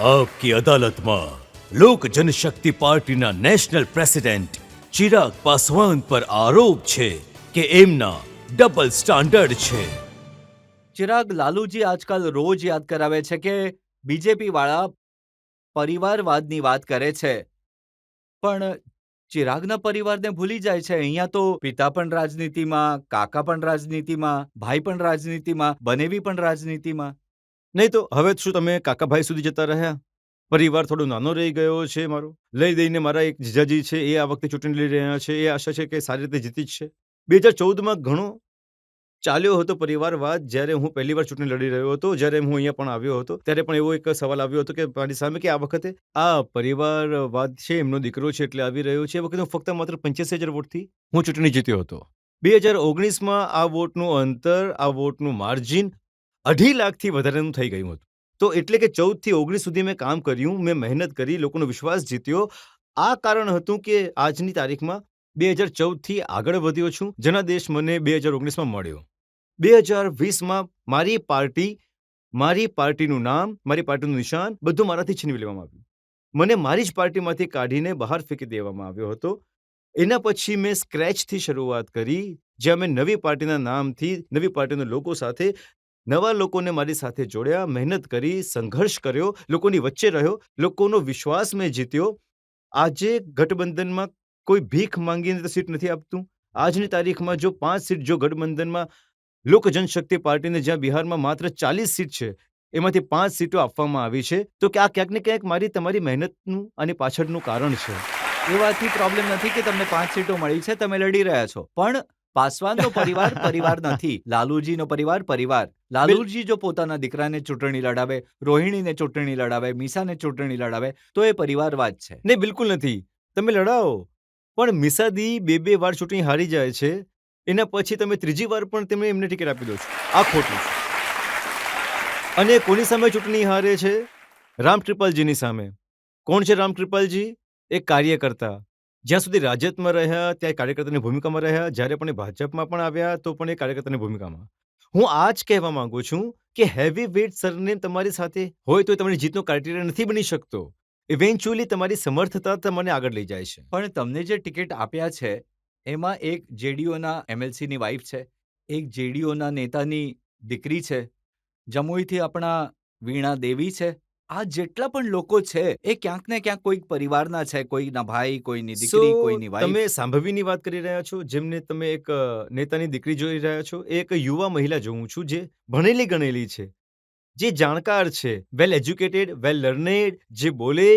આપકી અદાલતમાં લોક જનશક્તિ પાર્ટીના national president Chirag Paswan પર આરોપ છે કે એમના ડબલ સ્ટાન્ડર્ડ છે. ચિરાગ, લાલુજી આજકાલ રોજ યાદ કરાવે છે કે બીજેપી વાળા પરિવારવાદની વાત કરે છે, પણ ચિરાગના પરિવારને ભૂલી જાય છે. અહીંયા તો પિતા પણ રાજનીતિમાં, કાકા પણ રાજનીતિમાં, ભાઈ પણ રાજનીતિમાં, બનેવી પણ રાજનીતિમાં. નહીં તો હવે શું તમે કાકાભાઈ સુધી જતા રહ્યા? પરિવાર થોડો નાનો રહી ગયો છે મારો. લઈ દઈને મારા એક જીજાજી છે, એ આ વખતે ચૂંટણી લડી રહ્યા છે. એ આશા છે કે સારી રીતે જીતી જ છે. 2014માં ઘણો ચાલ્યો હતો પરિવારવાદ. જ્યારે હું પહેલી વાર ચૂંટણી લડી રહ્યો હતો, જ્યારે હું અહીંયા પણ આવ્યો હતો, ત્યારે પણ એવો એક સવાલ આવ્યો હતો કે મારી સામે કે આ વખતે આ પરિવારવાદ છે, એમનો દીકરો છે એટલે આવી રહ્યો છે. એ વખતે હું ફક્ત માત્ર 85,000 વોટથી હું ચૂંટણી જીત્યો હતો. 2019માં આ વોટનું અંતર, આ વોટનું માર્જિન 2.5 લાખથી વધારેનું થઈ ગયું હતું. તો એટલે કે 14થી 19 સુધી મેં કામ કર્યું, મેં મહેનત કરી, લોકોનો વિશ્વાસ જીત્યો. આ કારણ હતું કે આજની તારીખમાં 2014થી આગળ વધ્યો છું. જનાદેશ મને 2019માં મળ્યો. 2020માં મારી પાર્ટી, મારી પાર્ટીનું નામ, મારી પાર્ટીનું નિશાન બધું મારાથી છીનવી લેવામાં આવ્યું. મને મારી જ પાર્ટીમાંથી કાઢીને બહાર ફેંકી દેવામાં આવ્યો હતો. એના પછી મેં સ્ક્રેચથી શરૂઆત કરી, જ્યાં મેં નવી પાર્ટીના નામથી, નવી પાર્ટીના લોકો સાથે, નવા લોકોને મારી સાથે જોડ્યા, મહેનત કરી, સંઘર્ષ કર્યો, લોકોની વચ્ચે રહ્યો, લોકોનો વિશ્વાસ મેં જીત્યો. આજે ગઠબંધનમાં કોઈ ભીખ માંગીને તો સીટ નથી આપતું. આજની તારીખમાં જો 5 સીટ જો ગઠબંધનમાં લોક જનશક્તિ પાર્ટીને જ્યાં બિહારમાં માત્ર 40 સીટ છે, એમાંથી 5 સીટો આપવામાં આવી છે, તો કે આ ક્યાંક ને ક્યાંક મારી તમારી મહેનતનું અને પાછળનું કારણ છે. એ વાતથી પ્રોબ્લેમ નથી કે તમને 5 સીટો મળી છે, તમે લડી રહ્યા છો, પણ પાસવાનનો પરિવાર પરિવાર નથી. લાલુજીનો પરિવાર પરિવાર. લાલુજી જો પોતાના દીકરાને ચૂંટણી લડાવે, રોહિણીને ચૂંટણી લડાવે, મીસાને ચૂંટણી લડાવે, તો એ પરિવારવાદ છે. નહીં, બિલકુલ નથી. તમે લડાવો, પણ મિસાદી 2 વાર ચૂંટણી હારી જાય છે, એના પછી તમે ત્રીજી વાર પણ તમે એમને ટિકિટ આપી દો છો. આ ખોટું છે. અને કોની સામે ચૂંટણી હારે છે? રામ કૃપાલજીની સામે. કોણ છે રામ કૃપાલજી? એક કાર્યકર્તા. જ્યાં સુધી રાજ્યમાં રહ્યા ત્યાં કાર્યકર્તાની ભૂમિકામાં રહ્યા, જ્યારે પણ એ ભાજપમાં પણ આવ્યા તો પણ એ કાર્યકર્તાની ભૂમિકામાં. હું આ જ કહેવા માંગુ છું કે હેવી વેઇટ સરનેમ તમારી સાથે હોય તો તમારી જીતનો ક્રાઇટેરિયા નથી બની શકતો. ઇવેન્ચ્યુઅલી તમારી સમર્થતા તમને આગળ લઈ જાય છે. પણ તમને જે ટિકિટ આપ્યા છે, એમાં એક જેડીયુના એમએલસીની વાઇફ છે, એક જેડીયુના નેતાની દીકરી છે, જમુઈથી આપણા વીણા દેવી છે. આ જેટલા પણ લોકો છે, એ ક્યાંક ને ક્યાંક કોઈક પરિવારના છે, કોઈના ભાઈ, કોઈની દીકરી, કોઈની વાઇફ. તમે સાંભવીની વાત કરી રહ્યા છો, જેમને તમે એક નેતાની દીકરી જોઈ રહ્યા છો. એક યુવા મહિલા જોઉં છું જે ભણેલી ગણેલી છે, જે જાણકાર છે, વેલ એજ્યુકેટેડ, વેલ લર્નેડ, જે બોલે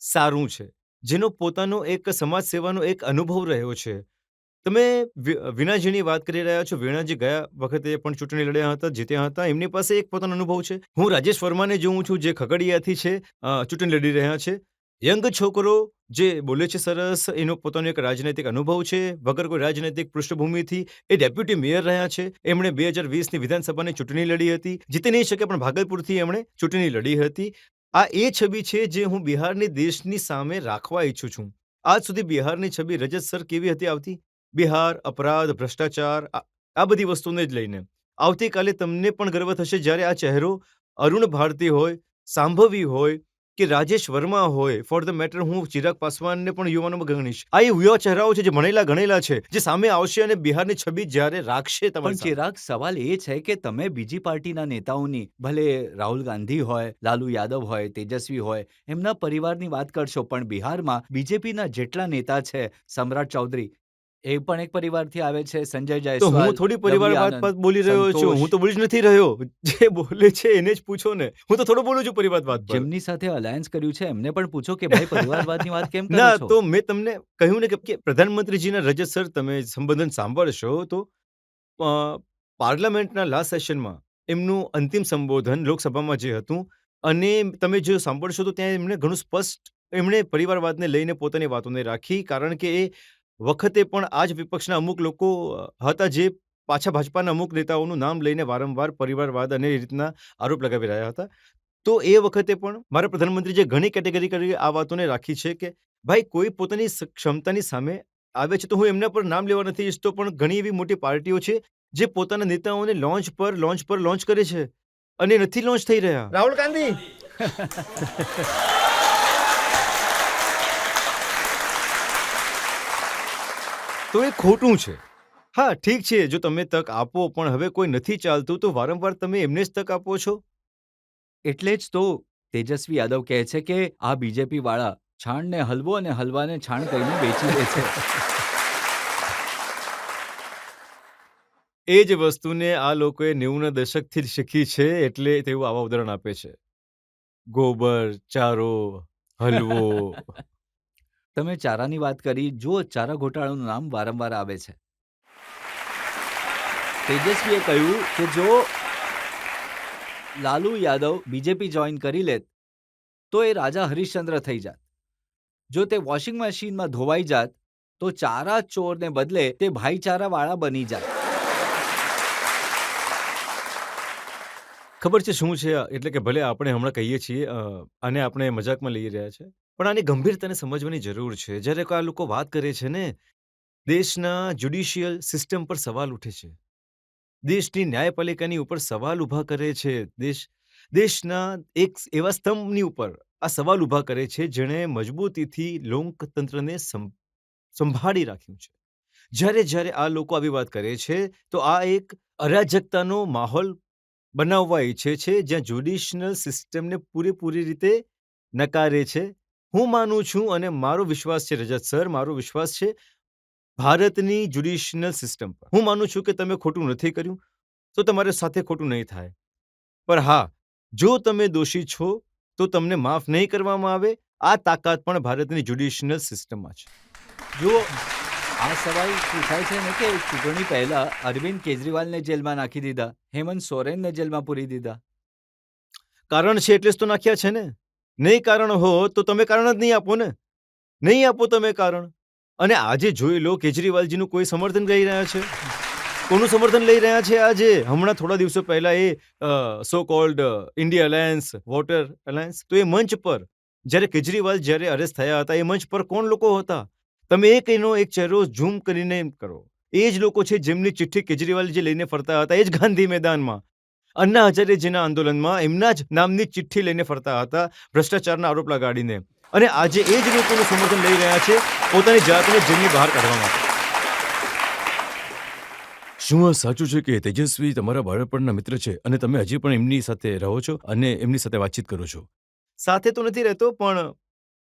સારું છે, જેનો પોતાનો એક સમાજ સેવાનો એક અનુભવ રહ્યો છે. તમે વીણાજીની વાત કરી રહ્યા છો. વીણાજી ગયા વખતે પણ ચૂંટણી લડ્યા હતા, જીત્યા હતા. એમની પાસે એક પોતાનો અનુભવ છે. હું રાજેશ વર્માને જોઉં છું, જે ખગડિયાથી છે, ચૂંટણી લડી રહ્યા છે. યંગ છોકરો જે બોલે છે સરસ, એનો પોતાનો એક રાજનૈતિક અનુભવ છે. વગર કોઈ રાજનૈતિક પૃષ્ઠભૂમિથી એ ડેપ્યુટી મેયર રહ્યા છે. એમણે 2020ની વિધાનસભાની ચૂંટણી લડી હતી. જીતી નહીં શકે, પણ ભાગલપુરથી એમણે ચૂંટણી લડી હતી. આ એ છબી છે જે હું બિહારની દેશની સામે રાખવા ઈચ્છું છું. આજ સુધી બિહારની છબી રજત સર કેવી હતી આવતી? બિહાર, અપરાધ, ભ્રષ્ટાચાર, આ બધી વસ્તુને જ લઈને. આવતીકાલે તમને પણ ગર્વ થશે જ્યારે આ ચહેરો અરુણ ભારતી હોય, સાંભવી હોય કે રાજેશ વર્મા હોય, ફોર ધ મેટર હું ચિરાગ પાસવાનને પણ યુવાનોમાં ગણીશ. આ એ યુવા ચહેરાઓ છે જે ભણેલા ગણેલા છે, જે સામે આવશે અને બિહારની છબી જ્યારે રાખશે તમારી પણ ચિરાગ, સવાલ એ છે કે તમે બીજી પાર્ટીના નેતાઓની, ભલે રાહુલ ગાંધી હોય, લાલુ યાદવ હોય, તેજસ્વી હોય, એમના પરિવારની વાત કરશો, પણ બિહારમાં બીજેપીના જેટલા નેતા છે, સમ્રાટ ચૌધરી, એ પણ એક પરિવારથી આવે છે, સંજય તો જયસ્વાલ, હું થોડી પરિવાર રવિ વાત આનંદ, બોલી રહ્યો છું. સંતોષ. હું તો બોલી જ નથી રહ્યો. જે બોલે છે એને જ પૂછો ને. હું તો થોડો બોલું છું પરિવાર વાત પર. જેમની સાથે અલાયન્સ કર્યું છે એમને પણ પૂછો કે ભાઈ પરિવારવાદની વાત કેમ કરો ના, છો? તો મેં તમને કહ્યું ને કે પ્રધાનમંત્રીજીના રજત સર તમે સંબોધન સાંભળશો તો પાર્લામેન્ટના લાસ્ટ સેશનમાં એમનું અંતિમ સંબોધન લોકસભામાં જે હતું, અને તમે જો સાંભળશો તો ત્યાં એમણે ઘણું સ્પષ્ટ એમણે પરિવારવાદને લઈને પોતાની વાતોને રાખી. કારણ કે એ વખતે પણ આ જ વિપક્ષના અમુક લોકો હતા જે પાછા ભાજપાના અમુક નેતાઓનું નામ લઈને વારંવાર પરિવારવાદ અને એ રીતના આરોપ લગાવી રહ્યા હતા. તો એ વખતે પણ મારા પ્રધાનમંત્રીજીએ ઘણી કેટેગરી કરી આ વાતોને રાખી છે કે ભાઈ કોઈ પોતાની ક્ષમતાની સામે આવે છે તો હું એમના પર નામ લેવા નથી ઈચ્છતો, પણ ઘણી એવી મોટી પાર્ટીઓ છે જે પોતાના નેતાઓને લોન્ચ પર લોન્ચ કરે છે અને નથી લોન્ચ થઈ રહ્યા. રાહુલ ગાંધી તો એ ખોટું છે. હા, ઠીક છે, જો તમે તક આપો પણ હવે કોઈ નથી ચાલતું તો વારંવાર તમે એમને જ તક આપો છો. એટલે જ તો તેજસ્વી યાદવ કહે છે કે આ બીજેપી વાળા છાણને હલવો અને હલવાને છાણ કરીને વેચી દે છે. એ જ વસ્તુને આ લોકોએ 90ના દશકથી જ શીખી છે, એટલે તેવું આવા ઉદાહરણ આપે છે. ગોબર, ચારો, હલવો. તમે ચારાની વાત કરી. જુઓ, ચારા ઘોટાળાનું નામ વારંવાર આવે છે. તેજસ્વીએ કહ્યું કે જો લાલુ યાદવ બીજેપી જોઈન કરી લેત તો એ રાજા હરિશ્ચંદ્ર થઈ જાત. જો તે વોશિંગ મશીનમાં ધોવાઈ જાત તો ચારા ચોરને બદલે તે ભાઈચારા વાળા બની જાત. ખબર છે શું છે? એટલે કે ભલે આપણે હમણાં કહીએ છીએ આને આપણે મજાકમાં લઈ રહ્યા છે, પણ આની ગંભીરતાને સમજવાની જરૂર છે. જ્યારે આ લોકો વાત કરે છે ને, દેશના જ્યુડિશિયલ સિસ્ટમ પર સવાલ ઉઠે છે. દેશની ન્યાયપાલિકાની ઉપર સવાલ ઊભા કરે છે. દેશના એક એવા સ્તંભની ઉપર આ સવાલ ઊભા કરે છે જેણે મજબૂતીથી લોકતંત્રને સંભાળી રાખ્યું છે. જ્યારે આ લોકો આવી વાત કરે છે તો આ એક અરાજકતાનો માહોલ બનાવવા ઈચ્છે છે, જ્યાં જ્યુડિશિયલ સિસ્ટમને પૂરેપૂરી રીતે નકારે છે. હું માનું છું અને મારો વિશ્વાસ છે, રજત સર, મારો વિશ્વાસ છે ભારતની જ્યુડિશિયલ સિસ્ટમ પર. હું માનું છું કે તમે ખોટું નથી કર્યું તો તમારી સાથે ખોટું નહીં થાય. પણ હા, જો તમે દોષી છો તો તમને માફ નહીં કરવામાં આવે. આ તાકાત પણ ભારતની જ્યુડિશિયલ સિસ્ટમમાં છે. જુઓ, આ સવાલ પૂછાય છે ને કે ચૂંટણી પહેલા અરવિંદ કેજરીવાલને જેલમાં નાખી દીધા, હેમંત સોરેનને જેલમાં પૂરી દીધા. કારણ છે એટલે જ તો નાખ્યા છે ને. નહીં કારણ હો તો તમે કારણ જ નહીં આપો ને. નહીં આપો તમે કારણ. અને આજે જોઈ લો, કેજરીવાલજીનું કોઈ સમર્થન લઈ રહ્યા છે. કોનું સમર્થન લઈ રહ્યા છે આજે? હમણાં થોડા દિવસો પહેલા એ so called India alliance, water alliance, તો એ મંચ પર જ્યારે કેજરીવાલ અરેસ્ટ થયા હતા, એ મંચ પર કોણ લોકો હતા? તમે એનો એક ચહેરો ઝૂમ કરીને કરો. એ જ લોકો છે જેમની ચિઠ્ઠી કેજરીવાલ જે લઈને ફરતા હતા, એ જ ગાંધી મેદાનમાં અન્ના હઝારેજીના આંદોલનમાં એમના જ નામની ચિઠ્ઠી લઈને ફરતા હતા, ભ્રષ્ટાચારના આરોપ લગાડીને. અને આજે એ જ લોકોનું સમર્થન લઈ રહ્યા છે પોતાની જાતને જેલની બહાર કાઢવા માટે. શું આ સાચું છે કે તેજસ્વી તમારા બાળપણના મિત્ર છે અને તમે હજી પણ એમની સાથે રહો છો અને એમની સાથે વાતચીત કરો છો? સાથે તો નથી રહેતો, પણ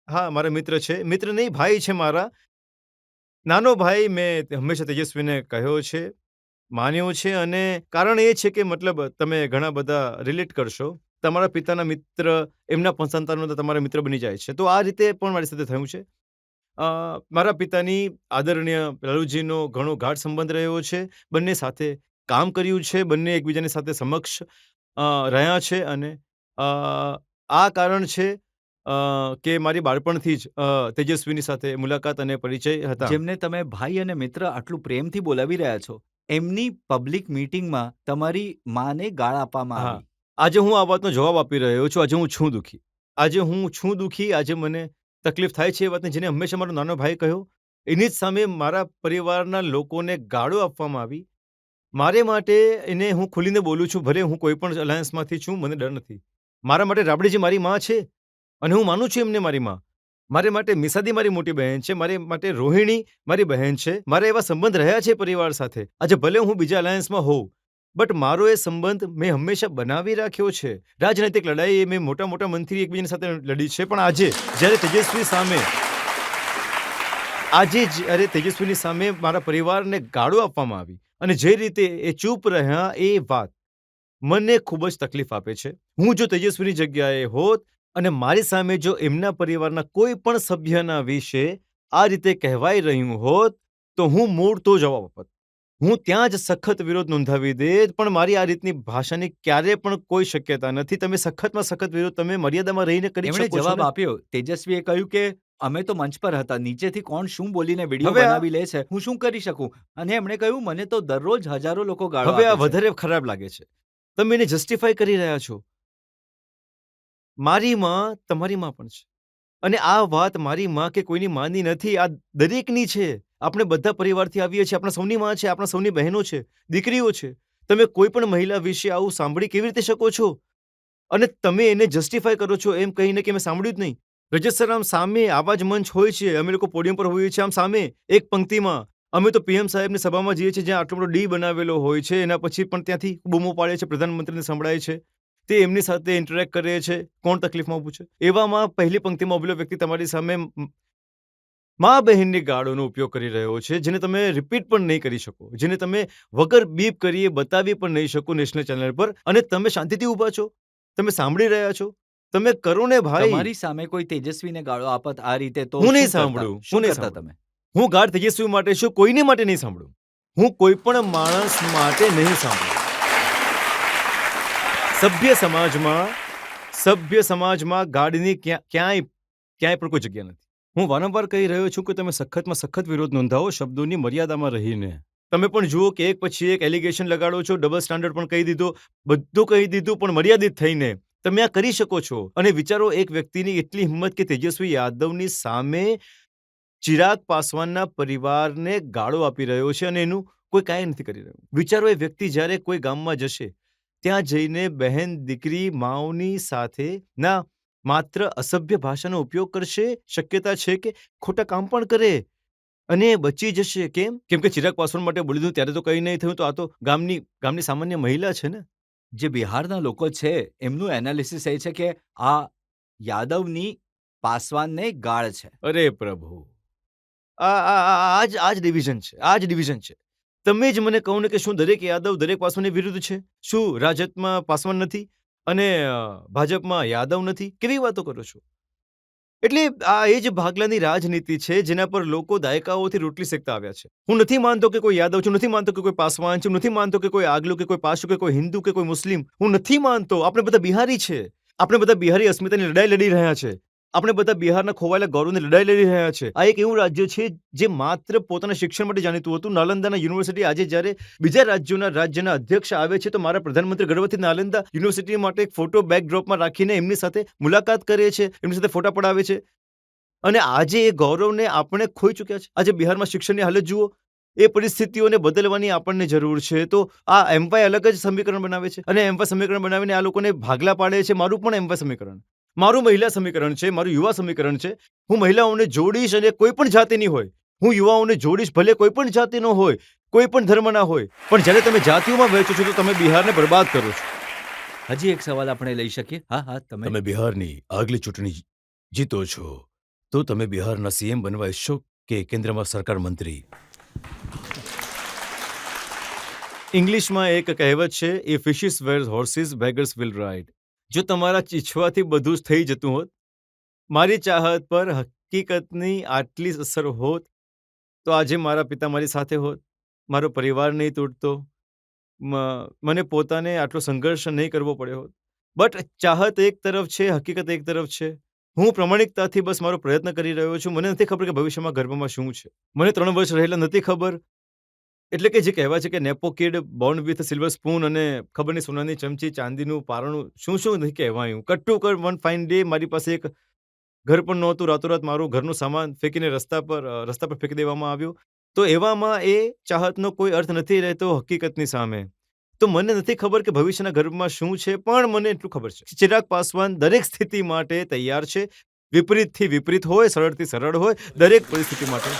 હા, મારા મિત્ર છે. મિત્ર નહીં, ભાઈ છે મારા. નાનો ભાઈ. મેં હંમેશા તેજસ્વીને કહ્યો છે, માન્યો છે, અને કારણ એ છે કે મતલબ તમે ઘણા બધા રિલેટ કરશો. તમારા પિતાના મિત્ર એમના પણ સંતાનો તમારા મિત્ર બની જાય છે. તો આ રીતે પણ મારી સાથે થયું છે. મારા પિતાની આદરણીય લાલુજીનો ઘણો ગાઢ સંબંધ રહ્યો છે. બંને સાથે કામ કર્યું છે, બંને એકબીજાની સાથે સમક્ષ રહ્યા છે, અને આ કારણ છે કે મારી બાળપણથી જ તેજસ્વીની સાથે મુલાકાત અને પરિચય હતા. જેમને તમે ભાઈ અને મિત્ર આટલું પ્રેમથી બોલાવી રહ્યા છો, એમની પબ્લિક મીટિંગમાં તમારી માને ગાળ આપવામાં હા, આવી. આજે હું આ વાતનો જવાબ આપી રહ્યો છું. આજે હું છું દુઃખી. આજે મને તકલીફ થાય છે એ વાતની, જેને હંમેશા મારો નાનો ભાઈ કહ્યો. એની જ સામે મારા પરિવારના લોકોને ગાળો આપવામાં આવી. મારે માટે એને હું ખુલીને બોલું છું. ભલે હું કોઈ પણ અલાયન્સમાંથી છું, મને ડર નથી. મારા માટે રાબડીજી મારી માં છે અને હું માનું છું એમને મારી માં. મારે માટે મિસાદી મારી મોટી બહેન છે. મારે માટે રોહિણી મારી બહેન છે. મારા એવા સંબંધ રહ્યા છે પરિવાર સાથે. આજે ભલે હું બીજા અલાયન્સમાં હોઉં, બટ મારો એ સંબંધ મેં હંમેશા બનાવી રાખ્યો છે. રાજનૈતિક લડાઈ મેં મોટા મંત્રી એકબીજાની સાથે લડી છે, પણ આજે જ્યારે તેજસ્વીની સામે મારા પરિવારને ગાળો આપવામાં આવી અને જે રીતે એ ચૂપ રહ્યા, એ વાત મને ખૂબ જ તકલીફ આપે છે. હું જો તેજસ્વીની જગ્યાએ હોત અને મારી સામે જો એમના પરિવારના કોઈ પણ સભ્યના વિશે આ રીતે કહેવાઈ રહ્યું હોત, તો હું મૂળ તો જવાબ આપત. હું ત્યાં જ સખત વિરોધ નોંધાવી દેત. પણ મારી આ રીતની ભાષાની ક્યારે પણ કોઈ શક્યતા નથી. તમે સખતમાં સખત વિરોધ તમે મર્યાદામાં રહીને કરી એમણે શકો છો જવાબ ને? આપ્યો. તેજસ્વીએ કહ્યું કે અમે તો મંચ પર હતા, નીચેથી કોણ શું બોલીને વિડીયો હવે આ- બનાવી લે છે, હું શું કરી શકું? અને એમણે કહ્યું, મને તો દરરોજ હજારો લોકો ગાળો હવે આ આપે છે. વધારે ખરાબ લાગે છે. તમે એને જસ્ટિફાઈ કરી રહ્યા છો. મારી માં તમારી માં પણ છે, અને આ વાત મારી માં કે કોઈની માની નથી. આ દરેકની છે. આપણે બધા પરિવારથી આવીએ છીએ. આપણા સૌની માં છે, આપણા સૌની બહેનો છે, દીકરીઓ છે. તમે કોઈ પણ મહિલા વિશે આવું સાંભળી કેવી રીતે શકો છો? અને તમે એને જસ્ટિફાય કરો છો એમ કહીને કે મેં સાંભળ્યું જ નહીં. રજત સર, આમ સામે આવા જ મંચ હોય છે, અમે લોકો પોડિયમ પર હોઈએ છીએ, આમ સામે એક પંક્તિમાં. અમે તો પીએમ સાહેબની સભામાં જઈએ છીએ જ્યાં આટલો બધો ડી બનાવેલો હોય છે, એના પછી પણ ત્યાંથી બૂમો પાડે છે, પ્રધાનમંત્રીને સંભળાય છે, તે એમની સાથે ઇન્ટરેક્ટ કરે છે, કોણ તકલીફમાં ઊભું છે? એવામાં પહેલી પંક્તિમાં ઉભેલો વ્યક્તિ તમારી સામે મા બહેનની ગાળોનો ઉપયોગ કરી રહ્યો છે, જેને તમે રિપીટ પણ નહીં કરી શકો, જેને તમે વગર બીપ કરીએ બતાવી પણ નહીં શકો નેશનલ ચેનલ પર, અને તમે શાંતિથી ઊભા છો, તમે સાંભળી રહ્યા છો. તમે કરો ને ભાઈ. તમારી સામે કોઈ તેજસ્વીને ગાળો આપત આ રીતે તો હું નહીં શું કરતા? સાંભળું, શું હું નહીં કરતા સાંભળું. તમે? હું ગાઢ તેજસ્વી માટે છું, કોઈની માટે નહીં સાંભળું. હું કોઈ પણ માણસ માટે નહીં સાંભળું. સભ્ય સમાજમાં ગાઢની ક્યાંય પણ કોઈ જગ્યા નથી. હું વારંવાર કહી રહ્યો છું કે તમે સખતમાં સખત વિરોધ નોંધાવો, શબ્દોની મર્યાદામાં રહીને. તમે પણ જુઓ કે એક પછી એક એલિગેશન લગાડો છો, ડબલ સ્ટાન્ડર્ડ પણ કહી દીધો, બધું કહી દીધું, પણ મર્યાદિત થઈને તમે આ કરી શકો છો. અને વિચારો, એક વ્યક્તિની એટલી હિંમત કે તેજસ્વી યાદવની સામે ચિરાગ પાસવાનના પરિવારને ગાળો આપી રહ્યો છે, અને એનું કોઈ કાંઈ નથી કરી રહ્યું. વિચારો, એ વ્યક્તિ જ્યારે કોઈ ગામમાં જશે, ત્યાં જઈને બહેન, દીકરી, માઓની સાથે ના માત્ર અસભ્ય ભાષાનો ઉપયોગ કરશે, શક્યતા છે કે ખોટા કામ પણ કરે, અને એ બચી જશે. કેમ? કેમ કે ચિરાગ પાસવાન માટે બોલી દીધું ત્યારે તો કંઈ નહીં થયું, તો આ તો ગામની સામાન્ય મહિલા છે ને. જે બિહારના લોકો છે એમનું એનાલિસિસ એ છે કે આ યાદવની પાસવાનને ગાળ છે. અરે પ્રભુ, આ જ ડિવિઝન છે, આ જ ડિવિઝન છે. તમે જ મને કહો ને કે શું દરેક યાદવ દરેક પાસવાનની વિરુદ્ધ છે? શું રાજદમાં પાસવાન નથી અને ભાજપમાં યાદવ નથી? કેવી વાતો કરો છો? એટલે આ એ જ ભાગલાની રાજનીતિ છે જેના પર લોકો દાયકાઓથી રોટલી શેકતા આવ્યા છે. હું નથી માનતો કે કોઈ યાદવ છે, હું નથી માનતો કે કોઈ પાસવાન છે, હું નથી માનતો કે કોઈ આગલું કે કોઈ પાછું કે કોઈ હિન્દુ કે કોઈ મુસ્લિમ. હું નથી માનતો. આપણે બધા બિહારી છે. આપણે બધા બિહારી અસ્મિતાની લડાઈ લડી રહ્યા છે. આપણે બધા બિહારના ખોવાયેલા ગૌરવની લડાઈ લડી રહ્યા છે. આ એક એવું રાજ્ય છે જે માત્ર પોતાના શિક્ષણ માટે જાણીતું હતું. નાલંદાના યુનિવર્સિટી આજે જ્યારે બીજા રાજ્યના અધ્યક્ષ આવે છે, તો મારા પ્રધાનમંત્રી ગર્વથી નાલંદા યુનિવર્સિટી માટે એક ફોટો બેકડ્રોપમાં રાખીને એમની સાથે મુલાકાત કરે છે, એમની સાથે ફોટા પડાવે છે. અને આજે એ ગૌરવને આપણે ખોઈ ચૂક્યા છે. આજે બિહારમાં શિક્ષણની હાલત જુઓ. એ પરિસ્થિતિઓને બદલવાની આપણને જરૂર છે. તો આ એમવાય અલગ જ સમીકરણ બનાવે છે, અને એમવાય સમીકરણ બનાવીને આ લોકોને ભાગલા પાડે છે. મારું પણ એમવાય સમીકરણ, મારું મહિલા સમીકરણ છે, મારું યુવા સમીકરણ છે. હું મહિલાઓને જોડીશ, અને કોઈ પણ જાતિની હોય. હું યુવાઓને જોડીશ, ભલે કોઈ પણ જાતિનો હોય, કોઈ પણ ધર્મના હોય. પણ જ્યારે તમે જાતિઓમાં વહેંચો છો, તો તમે બિહારને બરબાદ કરો છો. હજી એક સવાલ આપણે લઈ શકીએ? હા, તમે બિહારની આગલી ચૂંટણી જીતો છો, તો તમે બિહારના સીએમ બનવા ઈચ્છો કે કેન્દ્રમાં સરકાર મંત્રી? ઇંગ્લિશમાં એક કહેવત છે, if wishes were horses, beggars will ride. જો તમારા ઈચ્છવાથી બધું જ થઈ જતું હોત, મારી ચાહત પર હકીકતની આટલી અસર હોત, તો આજે મારા પિતા મારી સાથે હોત, મારો પરિવાર નહીં તૂટતો, મને પોતાને આટલો સંઘર્ષ નહીં કરવો પડ્યો હોત. બટ ચાહત એક તરફ છે, હકીકત એક તરફ છે. હું પ્રમાણિકતાથી બસ મારો પ્રયત્ન કરી રહ્યો છું. મને નથી ખબર કે ભવિષ્યમાં ગર્ભમાં શું છે. મને 3 વર્ષ રહેલા નથી ખબર. એટલે કે જે કહેવાય છે કે nepo kid born with silver spoon, અને ખબર નહીં સોનાની ચમચી, ચાંદીનું પારણું, શું નથી કહેવાયું. કટ્ટુ કર વન ફાઇન ડે મારી પાસે એક ઘર પણ નહોતું. રાતોરાત મારું ઘરનું સામાન ફેંકીને રસ્તા પર ફેંકી દેવામાં આવ્યું. તો એવામાં એ ચાહતનો કોઈ અર્થ નથી રહેતો હકીકતની સામે. તો મને નથી ખબર કે ભવિષ્યના ગર્ભમાં શું છે, પણ મને એટલું ખબર છે, ચિરાગ પાસવાન દરેક સ્થિતિ માટે તૈયાર છે. વિપરીતથી વિપરીત હોય, સરળથી સરળ હોય, દરેક પરિસ્થિતિ માટે